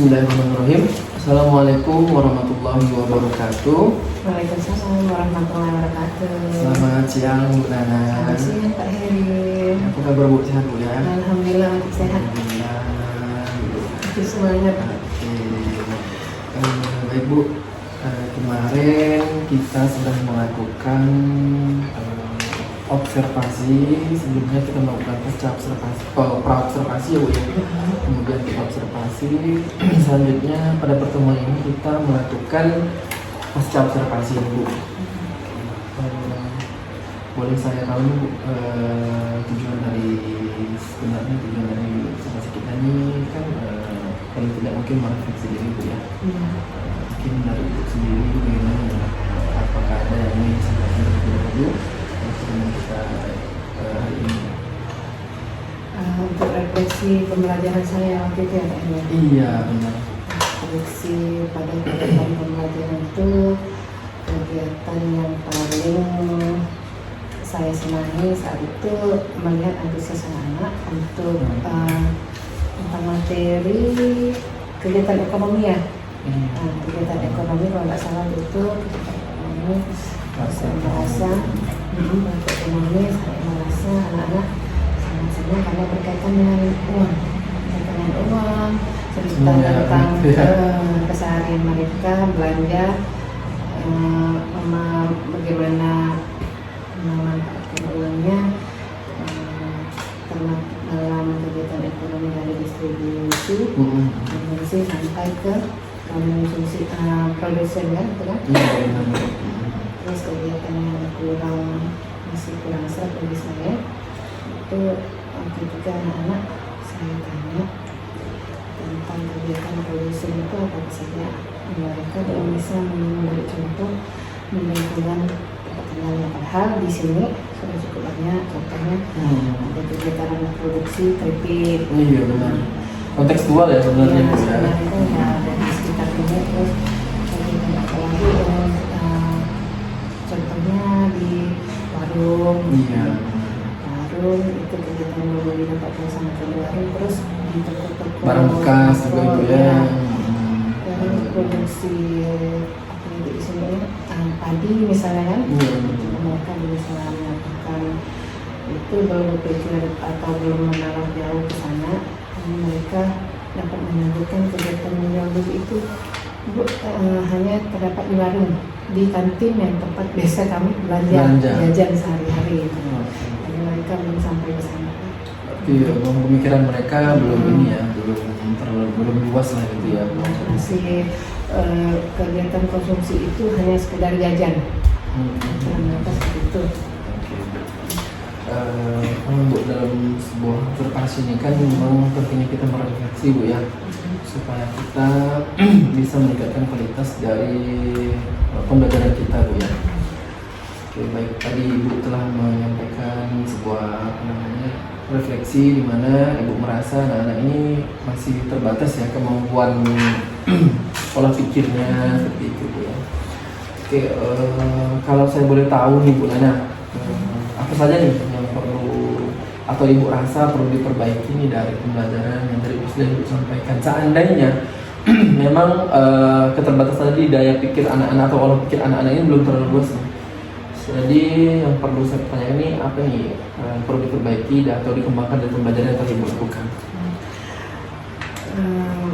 Bismillahirrahmanirrahim. Assalamualaikum warahmatullahi wabarakatuh. Waalaikumsalam warahmatullahi wabarakatuh. Selamat siang Bu Nana. Selamat siang Pak Heri. Apa kabar Bu? Sehat Bu ya? Alhamdulillah sehat. Alhamdulillah. Itu semangat. Oke. Baik Bu, kemarin kita sudah melakukan observasi. Sebelumnya kita melakukan pra-observasi ya Bu ya. Kemudian kita observasi. Selanjutnya pada pertemuan ini kita melakukan pasca observasi Bu. Boleh saya tahu Bu, tujuan dari observasi kita ini kan paling tidak mungkin merefleksi diri Bu ya. Mungkin dari Ibu sendiri bagaimana ya? Apakah ada yang ingin disampaikan terlebih dahulu sebelum kita hari ini? Untuk refleksi pembelajaran saya waktu itu ya Pak Heri. Iya benar. Refleksi pada kegiatan pembelajaran itu kegiatan yang paling saya senangi saat itu melihat antusias anak-anak untuk tentang materi kegiatan ekonomi ya. Kegiatan ekonomi kalau nggak salah itu kegiatan ekonomi saya merasa ekonomi saya merasa anak-anak sangat senang karena berkaitan dengan uang, cerita tentang keseharian mereka belanja, bagaimana memanfaatkan uangnya dalam kegiatan ekonomi dari distribusi, konsumsi sampai ke konsumsi produsen kan, itu kan? Terus kegiatan yang masih kurang serat bagi saya itu ketika anak-anak saya tanya tentang kegiatan produsen itu apa saja mereka belum bisa memberi contoh lingkungan tempat tinggalnya, padahal di sini sudah cukup banyak contohnya ada kegiatan anak produksi keripik. Iya benar. Kontekstual ya sebenarnya. Ya, sebenarnya itu ya ada di sekitar ini. Terus kegiatan apa lagi contohnya di warung. Iya. Warung itu kegiatan membeli dapatkan sama ke warung, terus di toko-toko Barang bekas juga itu ya. Dan produksi apa yang di sini padi misalnya kan, mereka bisa melakukan itu belum berpikir atau belum mengarah jauh ke sana, mereka dapat menyambutkan kegiatan menjual itu hanya terdapat di warung, di kantin yang tempat biasa kami belanja jajan sehari-hari. Jadi mereka belum sampai ke sana. Iya, pemikiran mereka belum ini ya, belum luas lah gitu ya. Masih kegiatan konsumsi itu hanya sekedar jajan. Mereka seperti itu. Bu, dalam sebuah observasi ini kan memang pentingnya kita merefleksi Bu ya, supaya kita bisa meningkatkan kualitas dari pembelajaran kita Bu ya. Oke, baik, tadi Ibu telah menyampaikan sebuah refleksi di mana Ibu merasa anak-anak ini masih terbatas ya kemampuan pola pikirnya seperti itu Bu ya. Oke, kalau saya boleh tahu nih Bu Nana, apa saja nih yang perlu atau Ibu rasa perlu diperbaiki nih dari pembelajaran yang tadi sudah Ibu sampaikan, seandainya memang keterbatasan tadi daya pikir anak-anak atau olah pikir anak-anak ini belum terlalu luas nih. Jadi yang perlu saya tanyakan ini apa nih perlu diperbaiki atau dikembangkan dari pembelajaran yang tadi Ibu lakukan?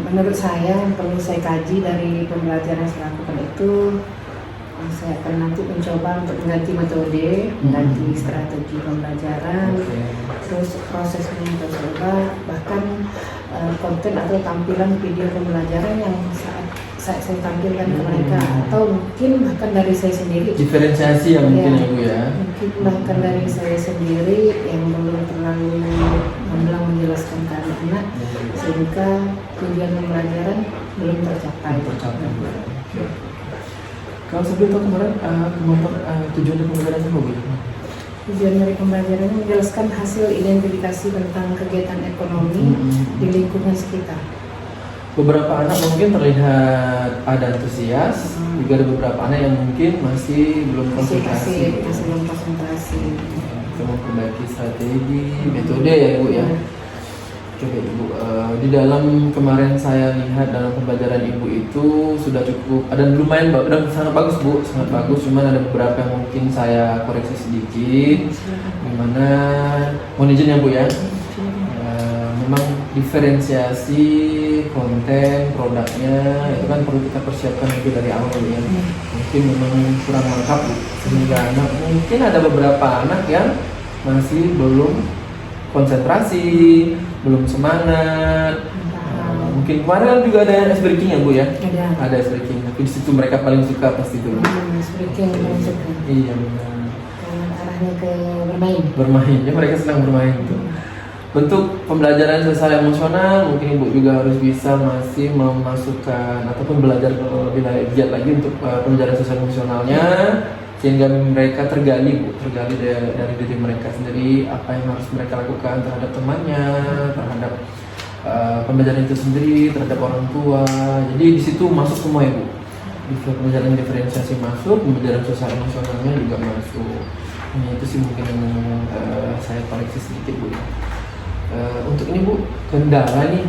Menurut saya yang perlu saya kaji dari pembelajaran yang saya lakukan itu, saya akan nanti mencoba untuk mengganti metode, mengganti strategi pembelajaran, terus prosesnya yang tercoba, bahkan konten atau tampilan video pembelajaran yang saya tampilkan ke mereka, atau mungkin bahkan dari saya sendiri. Diferensiasi yang mungkin ya Bu ya. Mungkin bahkan dari saya sendiri yang belum terlalu gamblang menjelaskan ke anak-anak, sehingga tujuan pembelajaran belum tercapai. Kalau sebelum itu kemarin tujuan dari pembelajaran apa Bu? Tujuan dari pembelajaran menjelaskan hasil identifikasi tentang kegiatan ekonomi di lingkungan sekitar. Beberapa anak mungkin terlihat ada antusias, juga ada beberapa anak yang mungkin masih belum konsentrasi. Masih belum konsentrasi. Kita memperbaiki strategi, metode ya Bu ya. Coba Ibu, di dalam kemarin saya lihat dalam pembelajaran Ibu itu sudah cukup, ada lumayan, udah sangat bagus Bu, sangat bagus. Cuman ada beberapa yang mungkin saya koreksi sedikit. Gimana, mohon izin ya Bu ya. Memang diferensiasi konten produknya itu kan perlu kita persiapkan lebih dari awal ya. Mungkin memang kurang lengkap Bu, sehingga anak, mungkin ada beberapa anak yang masih belum konsentrasi, belum semangat. Mungkin kemarin juga ada ice breaking ya Bu ya? Ada ice breaking, tapi di situ mereka paling suka pasti dulu. Ice breaking paling suka. Iya benar. Arahnya ke bermain. Bermain, ya mereka senang bermain itu. Untuk pembelajaran sosial emosional, mungkin Ibu juga harus bisa masih memasukkan ataupun belajar lebih giat lagi untuk pembelajaran sosial emosionalnya, sehingga mereka tergali Bu, tergali dari diri mereka sendiri, apa yang harus mereka lakukan terhadap temannya, terhadap pembelajaran itu sendiri, terhadap orang tua. Jadi di situ masuk semua ya Bu. Di pembelajaran diferensiasi masuk, pembelajaran sosial emosionalnya juga masuk. Ini itu sih mungkin yang saya koreksi sedikit Bu. Untuk ini Bu, kendala nih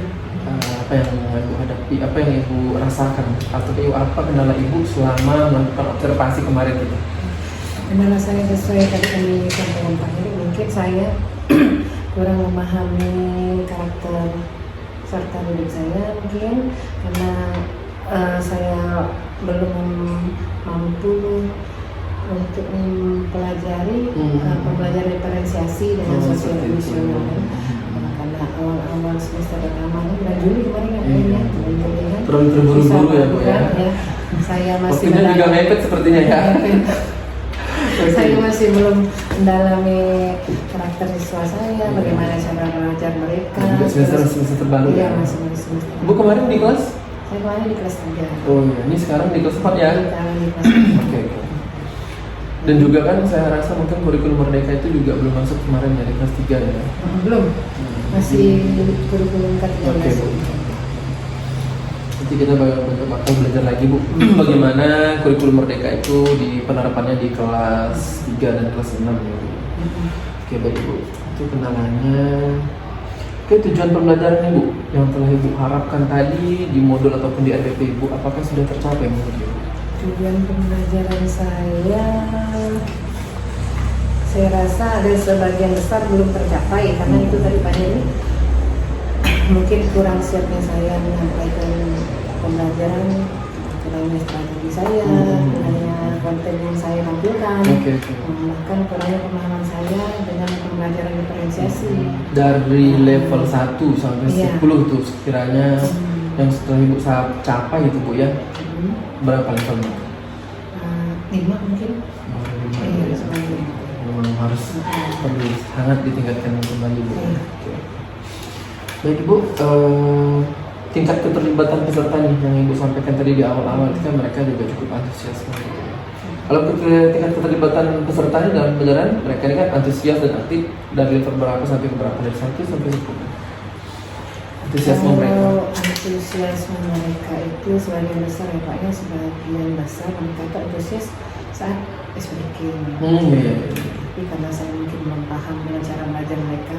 apa yang Ibu hadapi, apa yang Ibu rasakan, atau apa kendala Ibu selama melakukan observasi kemarin gitu? Kendala saya sesuai tadi kami sampaikan Pak Heri, mungkin saya kurang memahami karakter serta didik saya mungkin karena saya belum mampu untuk mempelajari pembelajaran diferensiasi dengan sosial emosional. Karena awal-awal semester pertama ini bulan Juli kemarin ya, terlalu terburu-buru ya Bu ya. Saya masih waktunya juga mepet sepertinya ya. Saya masih belum mendalami karakter siswa saya, bagaimana cara belajar mereka. Semester baru ya? Ya. Masih semester. Bu kemarin di kelas? Saya kemarin di kelas 3. Oh iya, ini sekarang di kelas 4 ya? Sekarang di kelas 4. Oke. Dan juga kan saya rasa mungkin kurikulum Merdeka itu juga belum masuk kemarin ya, di kelas 3 ya? Belum, masih kurikulum ke-13. Oke Bu. Nanti kita bakal belajar lagi Bu, bagaimana kurikulum Merdeka itu di penerapannya di kelas 3 dan kelas 6 ya Bu. Oke baik Bu, itu kenalannya. Oke, tujuan pembelajaran Ibu yang telah Ibu harapkan tadi di modul ataupun di RPP Ibu, apakah sudah tercapai menurut Ibu? Tujuan pembelajaran saya rasa ada sebagian besar belum tercapai karena itu tadi Pak Heri mungkin kurang siapnya saya menyampaikan pembelajaran, kurangnya strategi saya, kurangnya konten yang saya tampilkan, bahkan kurangnya pemahaman saya dengan pembelajaran diferensiasi dari level 1 sampai 10 tuh sekiranya yang setelah Ibu capai itu Bu ya, berapa levelnya? 5 mungkin. Memang harus perlu sangat ditingkatkan kembali Bu. Baik Ibu, tingkat keterlibatan peserta nih yang Ibu sampaikan tadi di awal-awal itu kan mereka juga cukup antusias. Kalau tingkat keterlibatan pesertanya dalam pembelajaran, mereka ini kan antusias dan aktif dari level berapa sampai berapa, dari 1 sampai 10? Antusiasme mereka. Antusiasme mereka itu sebagian besar ya Pak ya, sebagian besar mereka itu antusias saat speaking. Iya. Tapi karena saya mungkin belum paham dengan cara belajar mereka,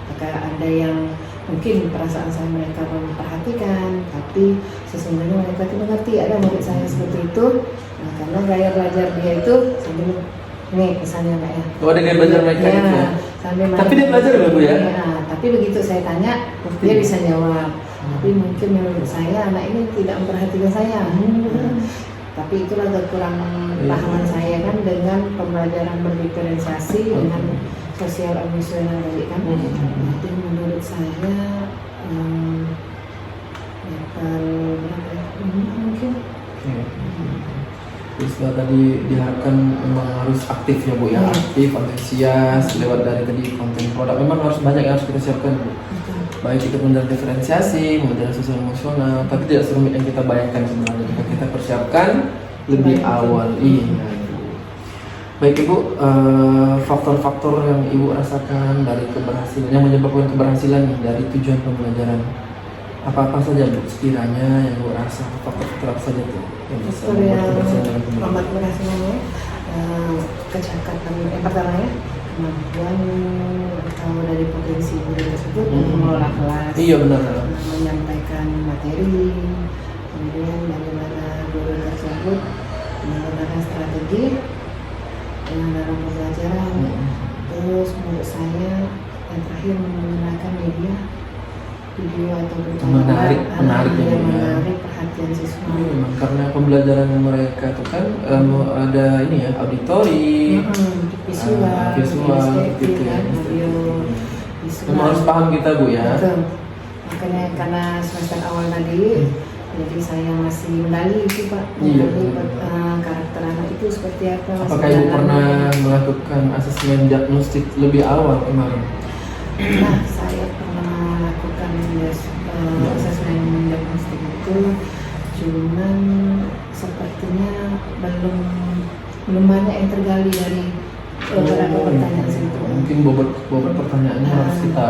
maka ada yang mungkin perasaan saya mereka memperhatikan, tapi sesungguhnya mereka itu mengerti. Ada murid saya seperti itu, nah, karena gaya belajar dia itu sambil nih misalnya Mbak ya. Oh ada gaya belajar mereka ya, gitu ya? Tapi dia belajar loh Bu ya? Tapi begitu saya tanya, dia bisa jawab. Tapi mungkin menurut saya anak ini tidak memperhatikan saya. Tapi itulah kekurangan pahaman saya kan dengan pembelajaran berdiferensiasi dengan sosial emosional tadi kan. Jadi menurut saya level berapa ya? Mungkin. Terus tadi diharapkan memang harus aktif ya Bu ya, aktif, antusias lewat dari tadi konten produk. Memang harus banyak yang harus kita siapkan Bu. Baik itu pembelajaran diferensiasi, pembelajaran sosial emosional, tapi tidak serumit yang kita bayangkan sebenarnya. Jika kita persiapkan lebih awal. Iya. Baik Ibu, faktor-faktor yang Ibu rasakan dari keberhasilan, yang menyebabkan keberhasilan nih dari tujuan pembelajaran, apa-apa saja Bu sekiranya yang Ibu rasa, faktor-faktor apa saja tuh yang bisa membuat keberhasilan dalam pembelajaran? Keberhasilannya kecakapan yang pertama ya, kemampuan atau dari potensi guru tersebut untuk mengelola kelas, Iya benar. menyampaikan materi, kemudian bagaimana guru tersebut menggunakan strategi dalam pembelajaran. Terus menurut saya yang terakhir menggunakan media video atau Menarik ya, yang Bu, ya. menarik perhatian siswa. Memang karena pembelajaran mereka itu kan ada ini ya, auditori, Visual, visual gitu ya. kan, audio, visual. Memang harus paham kita Bu ya. Betul. Makanya karena semester awal tadi, jadi saya masih mendali itu Pak, Iya, mendali betul. karakter anak itu seperti apa. Apakah Ibu pernah melakukan asesmen diagnostik lebih awal kemarin? Nah, saya pernah melakukan asesmen diagnostik itu, cuman sepertinya belum banyak yang tergali dari beberapa pertanyaan itu. Mungkin bobot pertanyaannya harus kita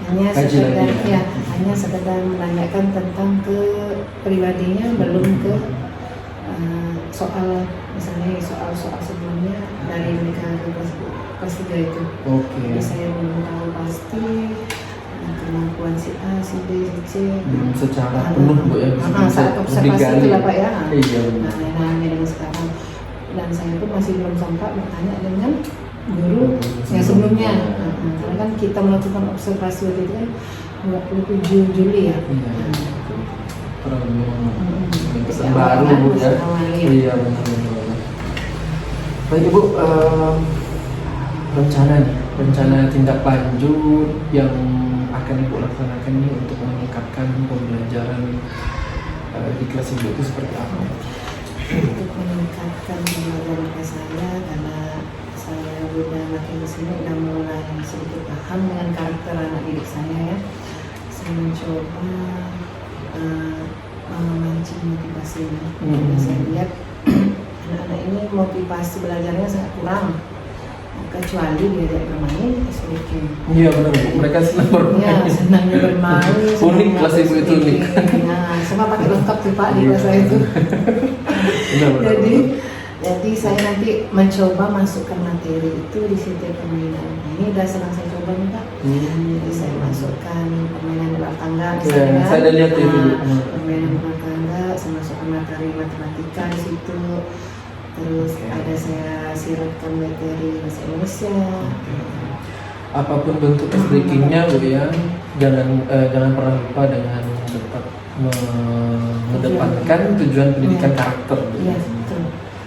Hanya kaji sekedar lagi ya. hanya sekedar menanyakan tentang ke pribadinya, belum ke soal, misalnya soal sebelumnya dari mereka ke kelas 3 itu. Oke. Jadi saya belum tahu pasti kemampuan si A, si B, si C. Secara penuh Bu ya. Saat observasi itu lah Pak ya. Iya benar. Nah, dengan sekarang, dan saya pun masih belum sempat bertanya dengan guru yang sebelumnya. Karena kan kita melakukan observasi waktu itu kan 27 Juli ya. Iya. Terus Masih baru awal, Bu ya. masih awal, iya. Iya benar. Baik Ibu, rencana tindak lanjut yang akan Ibu laksanakan ini untuk meningkatkan pembelajaran di kelas Ibu itu seperti apa? Untuk meningkatkan pembelajaran kelas saya, karena saya udah makin kesini udah mulai sedikit paham dengan karakter anak didik saya ya. Saya mencoba memancing motivasinya. Saya lihat anak-anak ini motivasi belajarnya sangat kurang, kecuali diajak bermain sedikit. Iya benar Bu, mereka senang bermain. Ya, senangnya bermain. Unik kelas Ibu itu unik. Nah, semua pakai lengkap tuh Pak di kelas saya itu. Benar. Jadi saya nanti mencoba masukkan materi itu di setiap permainan. Ini udah sedang saya coba nih Pak. Jadi saya masukkan permainan di luar tangga. Ya, saya udah lihat itu. Permainan di luar tangga, saya masukkan materi matematika di situ. Terus ada saya siratkan materi bahasa Indonesia. Apapun bentuk SDK-nya Bu ya, jangan pernah lupa dengan tetap mengedepankan tujuan pendidikan karakter. Iya, betul.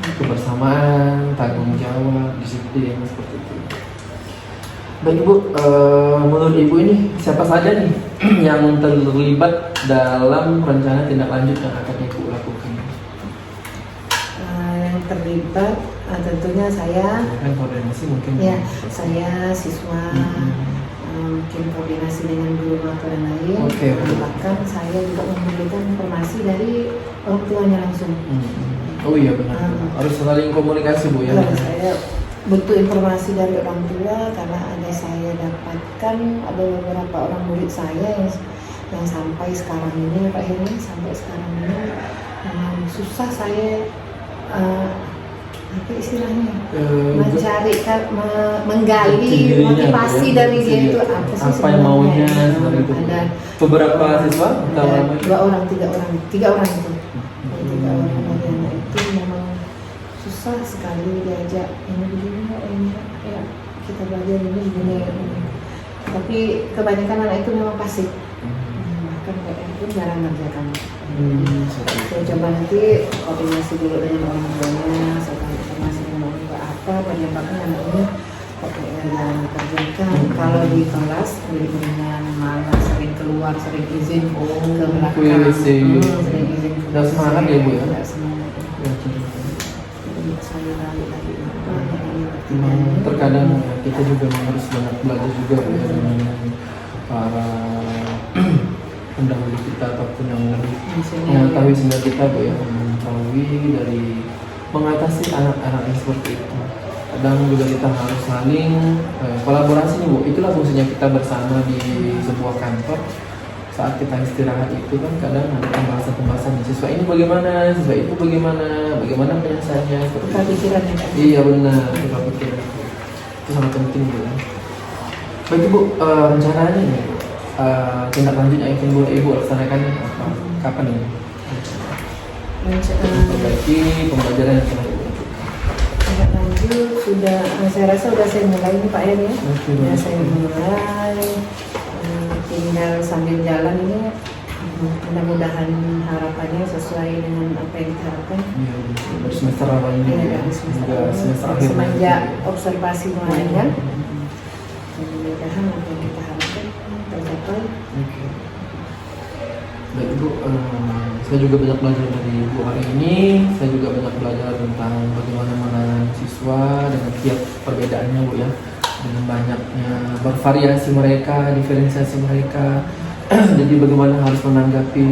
Kebersamaan, tanggung jawab, disiplin seperti itu. Baik Bu, menurut Ibu ini siapa saja nih yang terlibat dalam rencana tindak lanjut yang akan Ibu lakukan? Yang terlibat tentunya saya. Kan koordinasi mungkin. Ya, saya siswa, mungkin koordinasi dengan guru atau dan lain. Bahkan saya juga memberikan informasi dari orang tuanya langsung. Oh iya benar. Harus saling komunikasi Bu ya. Saya butuh informasi dari orang tua karena ada saya dapatkan ada beberapa orang murid saya yang sampai sekarang ini Pak Heri, sampai sekarang ini susah saya apa istilahnya mencari menggali motivasi dari dia itu apa sih apa yang maunya seperti itu. Ada beberapa siswa ada 2 orang 3 orang itu 3 orang dari anak itu memang susah sekali diajak ini begini ya kita belajar ini begini. Tapi kebanyakan anak itu memang pasif, bahkan PR pun jarang ngerjakan. Saya coba nanti koordinasi dulu dengan orang tuanya, saya kasih informasi dengan orang tua apa penyebabnya anak ini kok PR yang dikerjakan. Kalau di kelas dengan malah sering keluar, sering izin ke belakang, sering izin ke belakang. Semangat ya Bu ya? Tidak semangat. Jadi saya lagi terkadang kita juga harus banyak belajar juga ya dengan para pendahulu kita ataupun yang lebih mengetahui senior kita Bu ya, mengetahui dari mengatasi anak-anak yang seperti itu. Kadang juga kita harus saling kolaborasi nih Bu, itulah fungsinya kita bersama di sebuah kantor. Saat kita istirahat itu kan kadang ada pembahasan siswa ini bagaimana, siswa itu bagaimana penyelesaiannya. Tukar pikiran ya. Iya benar, tukar pikiran. Itu sangat penting Bu ya. Baik Ibu, rencananya nih tindak lanjut yang ingin Ibu laksanakan apa? Kapan ini? Memperbaiki pembelajaran yang telah Ibu lakukan. Tindak lanjut sudah, saya rasa sudah saya mulai nih Pak Yan ya. Sudah saya mulai, tinggal sambil jalan ini. Mudah-mudahan harapannya sesuai dengan apa yang kita harapkan. Iya, dari semester awal ini Dari hingga semester akhir. semenjak observasi kemarin kan. Mudah-mudahan apa yang kita harapkan tercapai. Oke. Baik Ibu, saya juga banyak belajar dari Ibu hari ini. Saya juga banyak belajar tentang bagaimana menangani siswa dengan tiap perbedaannya Bu ya, dengan banyaknya bervariasi mereka, diferensiasi mereka. Jadi bagaimana harus menanggapi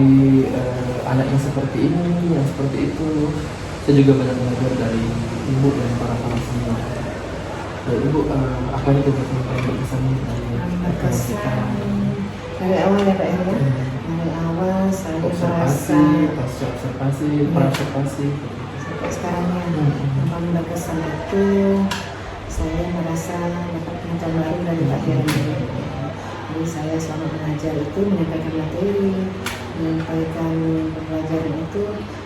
anak yang seperti ini, yang seperti itu. Saya juga banyak belajar dari Ibu dan para senior. Dan Ibu, apa itu berkesan dari Berkesan dari awal ya Pak Yan ya. Dari awal saya merasa pasca observasi, praobservasi. sampai sekarang yang paling berkesan itu saya merasa dapat pengetahuan baru dari Pak Heri. Jadi saya selama mengajar itu menyampaikan materi, menyampaikan pembelajaran itu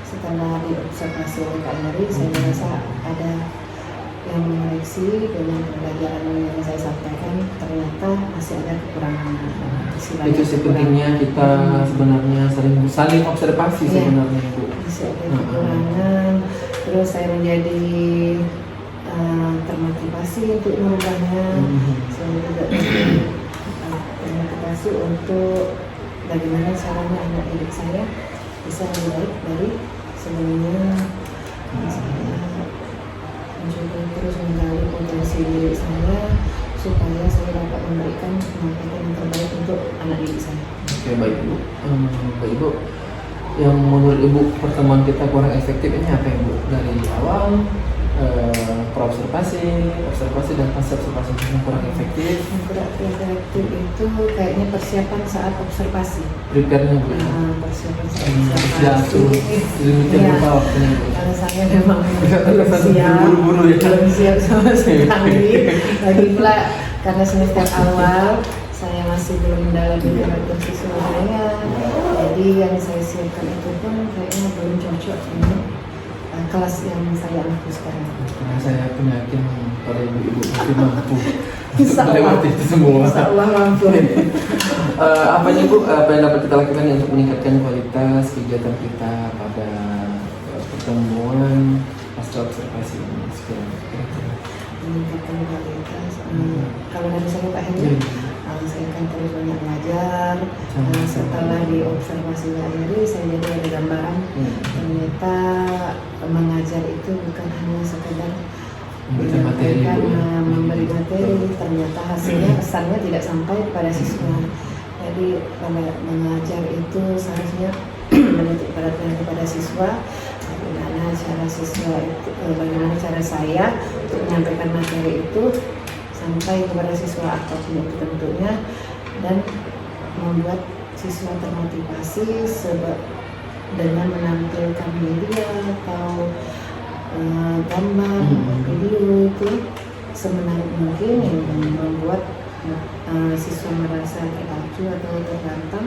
setelah diobservasi oleh Pak Heri, saya merasa ada yang mengoreksi dengan pembelajaran yang saya sampaikan, ternyata masih ada kekurangan. Itu sih pentingnya kita sebenarnya saling observasi sebenarnya Bu. Masih ada kekurangan, terus saya menjadi termotivasi untuk merubahnya. Saya juga termotivasi untuk bagaimana caranya anak didik saya bisa lebih baik dari sebelumnya. Saya mencoba terus menggali potensi diri saya supaya saya dapat memberikan penyampaian yang terbaik untuk anak didik saya. Oke, baik Bu. Baik Bu, yang menurut Ibu pertemuan kita kurang efektif ini apa Ibu? Dari awal observasi dan pasca observasi yang kurang efektif. Yang kurang efektif itu kayaknya persiapan saat observasi. Prepare-nya Bu. Persiapan saat Ya, observasi. sedemikian Iya. rupa waktunya Bu. Karena saya memang belum siap, Buru-buru ya. belum siap sama sekali. Lagi pula karena semester awal saya masih belum mendalami karakter siswa saya, jadi yang saya siapkan itu pun kayaknya belum cocok dengan kelas yang saya ambil sekarang. Karena saya pun yakin pada Ibu mungkin mampu Insya Allah. melewati itu semua. Insya Allah mampu. Apa nih Bu, apa yang dapat kita lakukan untuk meningkatkan kualitas kegiatan kita pada pertemuan pasca observasi ini sekarang? Meningkatkan kualitas. Kalau dari saya Pak Heri, saya akan terus banyak belajar. Setelah diobservasi Pak Heri, saya jadi ada gambaran ternyata mengajar itu bukan hanya sekedar memberi materi, ternyata hasilnya pesannya tidak sampai kepada siswa. Jadi mengajar itu seharusnya menitik beratkan kepada siswa, bagaimana cara siswa itu, bagaimana cara saya untuk menyampaikan materi itu sampai kepada siswa apapun itu bentuknya, dan membuat siswa termotivasi dengan menampilkan media atau gambar, video itu semenarik mungkin yang membuat siswa merasa terpacu atau tertantang,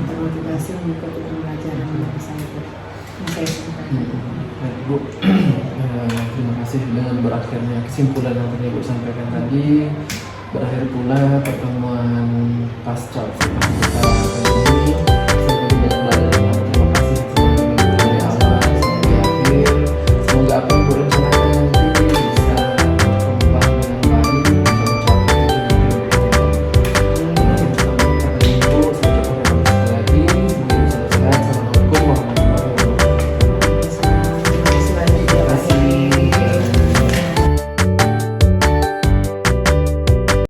termotivasi mengikuti pembelajaran yang saya sampaikan. Baik Bu, terima kasih. Dengan berakhirnya kesimpulan yang tadi Ibu sampaikan tadi, berakhir pula pertemuan pasca observasi kita kali ini.